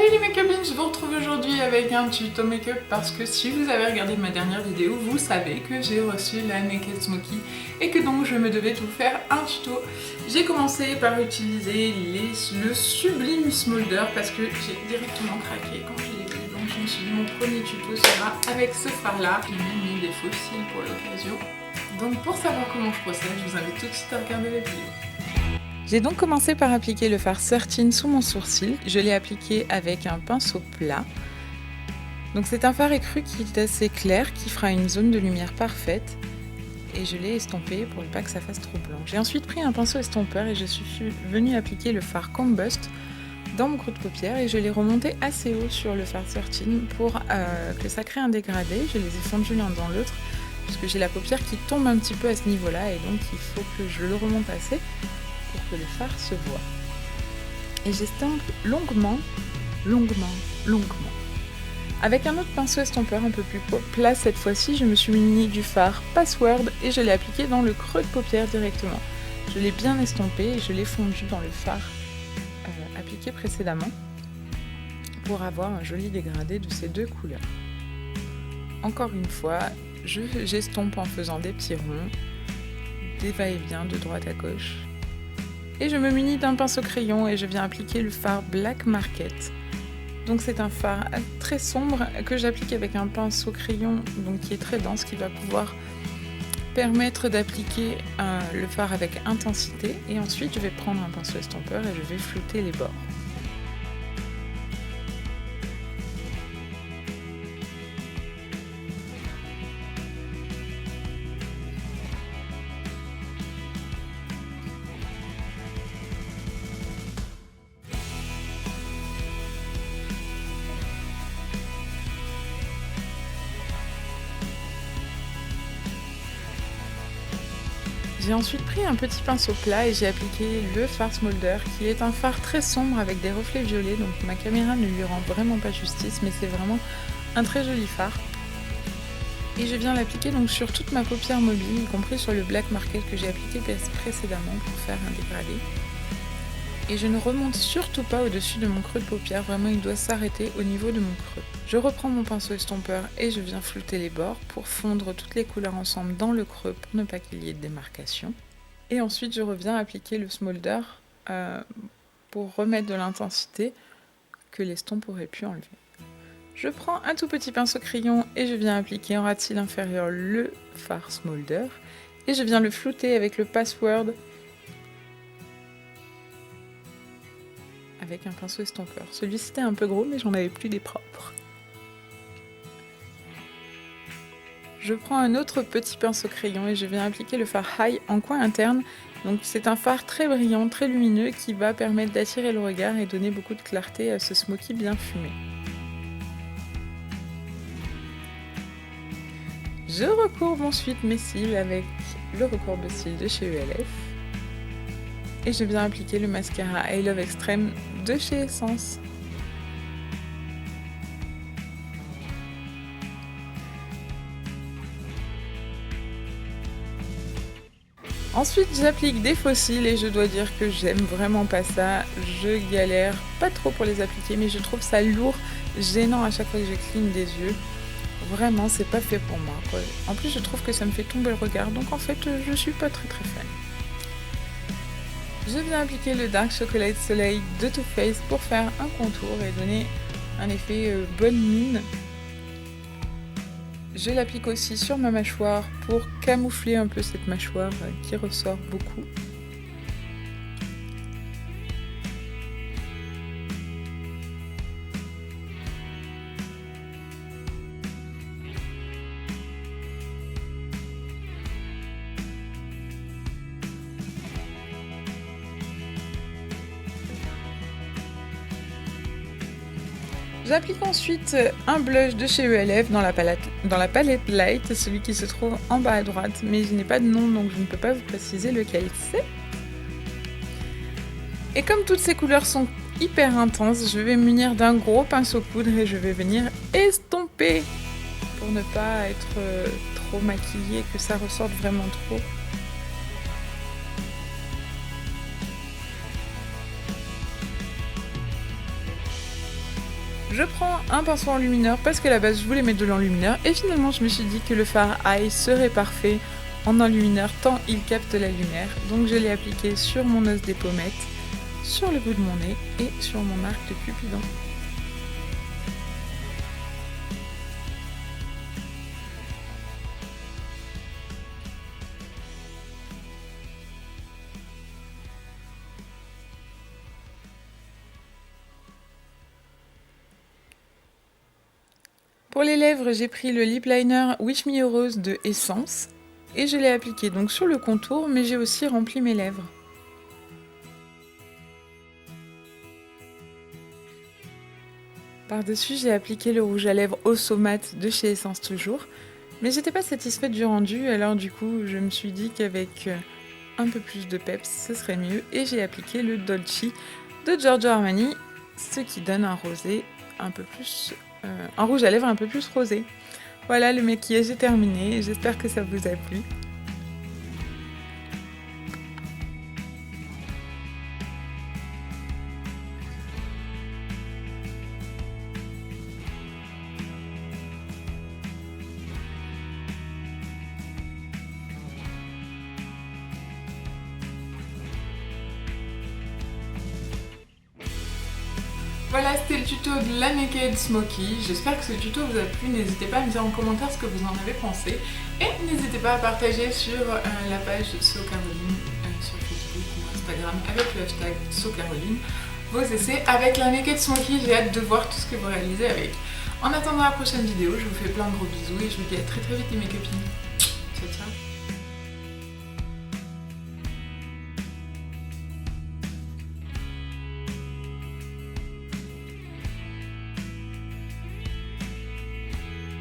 Salut les make-upines, je vous retrouve aujourd'hui avec un tuto make-up parce que si vous avez regardé ma dernière vidéo, vous savez que j'ai reçu la Naked Smoky et que donc je me devais de vous faire un tuto. J'ai commencé par utiliser le Sublime Smolder parce que j'ai directement craqué quand je l'ai vu, donc je me suis dit mon premier tuto sera avec ce fard là. J'ai même mis des faux cils pour l'occasion. Donc pour savoir comment je procède, je vous invite tout de suite à regarder la vidéo. J'ai donc commencé par appliquer le fard 13 sous mon sourcil. Je l'ai appliqué avec un pinceau plat. Donc c'est un fard écru qui est assez clair, qui fera une zone de lumière parfaite. Et je l'ai estompé pour ne pas que ça fasse trop blanc. J'ai ensuite pris un pinceau estompeur et je suis venue appliquer le fard Combust dans mon creux de paupière et je l'ai remonté assez haut sur le fard 13 pour que ça crée un dégradé. Je les ai fondus l'un dans l'autre puisque j'ai la paupière qui tombe un petit peu à ce niveau-là et donc il faut que je le remonte assez pour que le fard se voit. Et j'estompe longuement. Avec un autre pinceau estompeur un peu plus plat cette fois-ci, je me suis muni du fard Password et je l'ai appliqué dans le creux de paupière directement. Je l'ai bien estompé et je l'ai fondu dans le fard appliqué précédemment pour avoir un joli dégradé de ces deux couleurs. Encore une fois, j'estompe en faisant des petits ronds, des va-et-vient de droite à gauche. Et je me munis d'un pinceau crayon et je viens appliquer le fard Black Market. Donc c'est un fard très sombre que j'applique avec un pinceau crayon donc qui est très dense, qui va pouvoir permettre d'appliquer le fard avec intensité. Et ensuite je vais prendre un pinceau estompeur et je vais flouter les bords. J'ai ensuite pris un petit pinceau plat et j'ai appliqué le fard Smolder qui est un fard très sombre avec des reflets violets, donc ma caméra ne lui rend vraiment pas justice mais c'est vraiment un très joli fard. Et je viens l'appliquer donc sur toute ma paupière mobile, y compris sur le Black Market que j'ai appliqué précédemment pour faire un dégradé. Et je ne remonte surtout pas au-dessus de mon creux de paupière, vraiment il doit s'arrêter au niveau de mon creux. Je reprends mon pinceau estompeur et je viens flouter les bords pour fondre toutes les couleurs ensemble dans le creux pour ne pas qu'il y ait de démarcation. Et ensuite je reviens appliquer le Smolder pour remettre de l'intensité que l'estompe aurait pu enlever. Je prends un tout petit pinceau crayon et je viens appliquer en ras de cils inférieur le fard Smolder et je viens le flouter avec le Password avec un pinceau estompeur. Celui-ci était un peu gros mais j'en avais plus des propres. Je prends un autre petit pinceau crayon et je viens appliquer le fard High en coin interne. Donc c'est un fard très brillant, très lumineux qui va permettre d'attirer le regard et donner beaucoup de clarté à ce smoky bien fumé. Je recourbe ensuite mes cils avec le recourbe cils de chez ELF. Et je viens appliquer le mascara I Love Extreme de chez Essence. Ensuite j'applique des faux cils et je dois dire que j'aime vraiment pas ça. Je galère pas trop pour les appliquer mais je trouve ça lourd, gênant à chaque fois que je cligne des yeux. Vraiment c'est pas fait pour moi quoi. En plus je trouve que ça me fait tomber le regard donc en fait je suis pas très fan. Je viens appliquer le Dark Chocolate Soleil de Too Faced pour faire un contour et donner un effet bonne mine. Je l'applique aussi sur ma mâchoire pour camoufler un peu cette mâchoire qui ressort beaucoup. J'applique ensuite un blush de chez ELF dans la palette Light, celui qui se trouve en bas à droite, mais je n'ai pas de nom donc je ne peux pas vous préciser lequel c'est. Et comme toutes ces couleurs sont hyper intenses, je vais me munir d'un gros pinceau poudre et je vais venir estomper pour ne pas être trop maquillée, que ça ressorte vraiment trop. je prends un pinceau enlumineur parce qu'à la base je voulais mettre de l'enlumineur et finalement je me suis dit que le fard Eye serait parfait en enlumineur tant il capte la lumière. Donc je l'ai appliqué sur mon os des pommettes, sur le bout de mon nez et sur mon arc de Cupidon. Pour les lèvres, j'ai pris le lip liner Wish Me a Rose de Essence et je l'ai appliqué donc sur le contour, mais j'ai aussi rempli mes lèvres. Par-dessus, j'ai appliqué le rouge à lèvres Osso Matte de chez Essence toujours, mais j'étais pas satisfaite du rendu, alors du coup, je me suis dit qu'avec un peu plus de peps, ce serait mieux, et j'ai appliqué le Dolce de Giorgio Armani, ce qui donne un rosé un peu plus... un rouge à lèvres un peu plus rosé. Voilà, le maquillage est terminé, j'espère que ça vous a plu. Voilà, c'était le tuto de la Naked Smoky. J'espère que ce tuto vous a plu. N'hésitez pas à me dire en commentaire ce que vous en avez pensé. Et n'hésitez pas à partager sur la page So Caroline sur Facebook ou Instagram avec le hashtag So Caroline vos essais avec la Naked Smoky. J'ai hâte de voir tout ce que vous réalisez avec. En attendant la prochaine vidéo, je vous fais plein de gros bisous et je vous dis à très vite les mes copines. Ciao ciao.